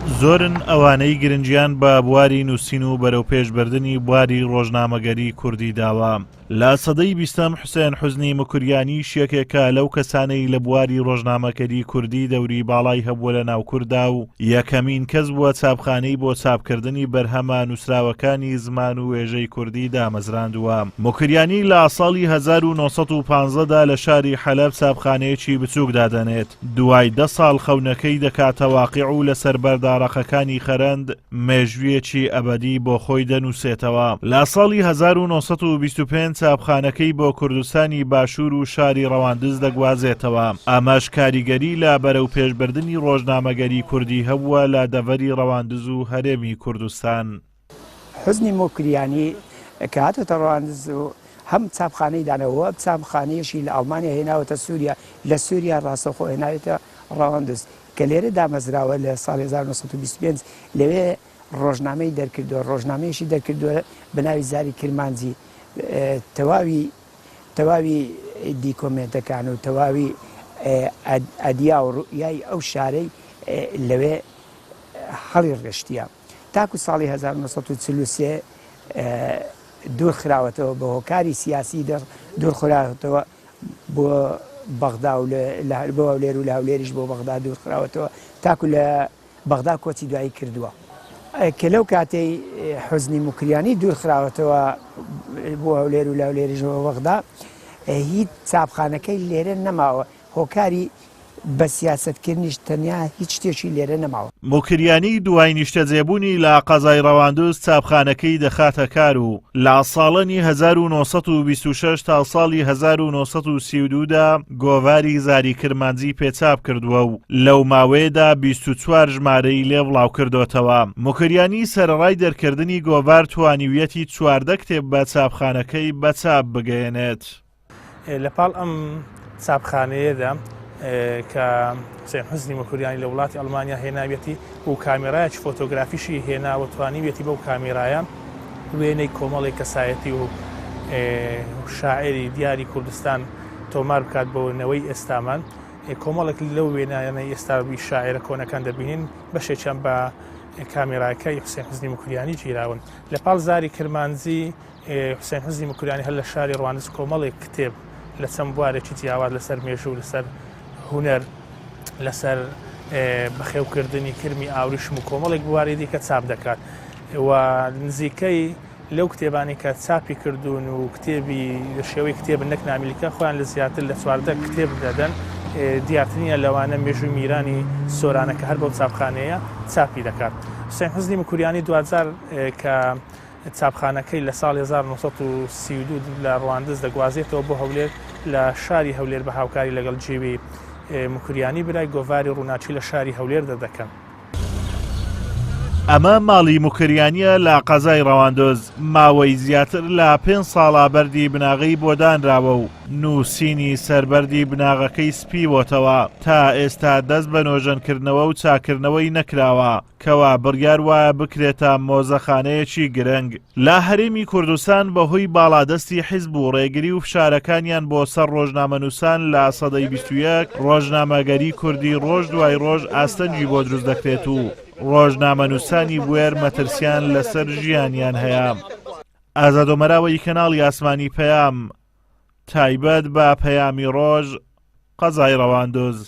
زۆرن ئەوانەی گرنگیان بە بواری نووسین و بەرەو پێشبردننی بواری ڕۆژنامەگەری کوردی داوە. لە سەدەی بیستەم حوسێن حوزنی مکوریانی یەکێکە لەو کەسانەی لە بواری ڕۆژنامەکەری کوردی دەوری باڵای هەبووە لە ناو کووردا و یەکەمین کەس بووە چاپخانەی بۆ چاپکردنی بەرهەمە نووسراوەکانی زمان و وێژەی کوردی دامەزراندووە. مکوریانی لە ساڵی 1950دا لە شاری حەلەب چاپخانەیەکی بچووک دادەنێت. دوای 10 ساڵ خەونەکەی دەکاتە واقیع و لەسەر بەرداڕەقەکانی خەرەند مێژوویەکی ئەبەدی بۆ خۆی دەنووسێتەوە. لە ساڵی 1925 چاپخانەکەی بۆ کوردستانی باشوور و شاری ڕەواندز دەگوازێتەوە. ئەمەش کاریگەری لە بەرەو پێشبردننی ڕۆژنامەگەری کوردی هەبووە لە دەڤەری ڕەواندز و هەرێمی کوردستان. حوزنی مکریانی کە هاتۆتە ڕەواندز و هەم چاپخانەی دانەوە چاپخانەیەشی لە ئەڵمانیا هێناوەتە سووریا، لە سووریا ڕاستەوخۆ هێناوێتە ڕەواندز کە لێرە دامەزراوە لە ساڵی 1925 لەوێ ڕۆژنامەی دەرکردووە. ڕۆژنامەیەشی دەرکردووە بە ناوی زاری کرمانجی. تەواوی دیکۆمنتەکان و تەواوی ئەدیا و ڕوئیای ئەو شارەی لەوێ هەڵی ڕێشتیە. تاکو ساڵی 1943 دوورخراوەتەوە بە هۆکاری سیاسی دوورخراوەتەوە بۆ بەغدا و بۆ هەولێر و لە هەولێریش بۆ بەغدا دوورخراوەتەوە تاکو لە بەغدا کۆچی دوایی کردووە. کە لەو کاتەی حوزنی مکریانی دوورخراوەتەوە بۆ هەولێر و لە هەولێریش بۆ بەغدا هیچ چاپخانەکەی لێرە نەماوە. هۆکاری بە سیاسەتکردنیش تەنیا هیچ شتێکی لێرە نەماوە. مکریانی دوای نیشتەجێبوونی لە قەزای ڕەواندز چاپخانەکەی دەخاتە کار و لە ساڵانی 1926 تا ساڵی 1932دا گۆڤاری زاری کرمانجی پێچاپ کردووە و لەو ماوەیەدا 24 ژمارەی لێ بڵاو کردوتەوە. مکریانی سەرڕای دەرکردنی گۆڤار توانیویەتی 14 کتێب بە چاپخانەکەی بەچاپ بگەێنێت. لەپاڵ ئەم چاپخانەیەدا کە حوسێن حوزنی مکریانی لە وڵاتی ئەڵمانیا هێناوێتی و کامێرایەکی فۆتۆگرافیشی هێناوە توانیوێتی بەو کامێرایە وێنەی کۆمەڵی کەسایەتی و شاعری دیاری کوردستان تۆمار بکات بۆنەوەی ئێستامان. کۆمەڵێک لەو وێنایانەی ئێستاوی شاعرە کۆنەکان دەبینین بەشێکیان بە کامێراکەی حوسێن حوزنی مکریانی گیراون. لەپاڵ زاری کرمانجی حوسێن حوزنی مکریانی هەر لە شاری ڕەواندز کۆمەڵێک کتێب لە چەند بوارێکی جیاواز لەسەر مێژوو لەسەر هونەر لەسەر بەخێوکردنی کرمی ئاوریشم و کۆمەڵێک بواری دیکە چاپ دەکات و نزیکەی لەو کتێبانی کە چاپی کردوون و کتێبی شێوەی کتێبن نەک نامیلیکە خۆیان لە زیاتر لە 14 کتێب دەدەن. دیارترینە لەوانە مێژووی میرانی سۆرانەکە هەر بەو چاپخانەیە چاپی دەکات. حوسێن حوزنی مکریانی 2000 کە چاپخانەکەی لە ساڵی 1932 لە ڕەواندز دەگوازێتەوە بۆ هەولێر لە شاری هەولێر بە هاوکاری لەگەڵ جێوی مکریانی برای گۆڤاری ڕووناچی لە شاری هەولێر دەدەکەن. ئەمە ماڵی مکریانیە لە قەزای ڕەواندز. ماوەی زیاتر لە 5 ساڵا بەردی بناغی بۆ دانراوە و نووسینی سەربەردی بناغەکەی سپیوەتەوە تا ئێستا دەست بە نۆژەنکردنەوە و چاکردنەوەی نەکراوە کەوا بڕیار وایە بکرێتە مۆزەخانەیەکی گرنگ. لە هەرێمی کوردستان بەهۆی باڵادەستی حیزب و ڕێگری و فشارەکانیان بۆ سەر ڕۆژنامەنووسان لە سەدەی 21 ڕۆژنامەگەری کوردی ڕۆژ دوای ڕۆژ ئاستەنجی بۆ دروست دەکرێت و ڕۆژنامەنووسانی بوێر مەترسیان لەسەر ژیانیان هەیە. ئازادۆمەراوەی کەناڵی ئاسمانی پەیام تایبەت بە پەیامی ڕۆژ قەزای ڕەواندز.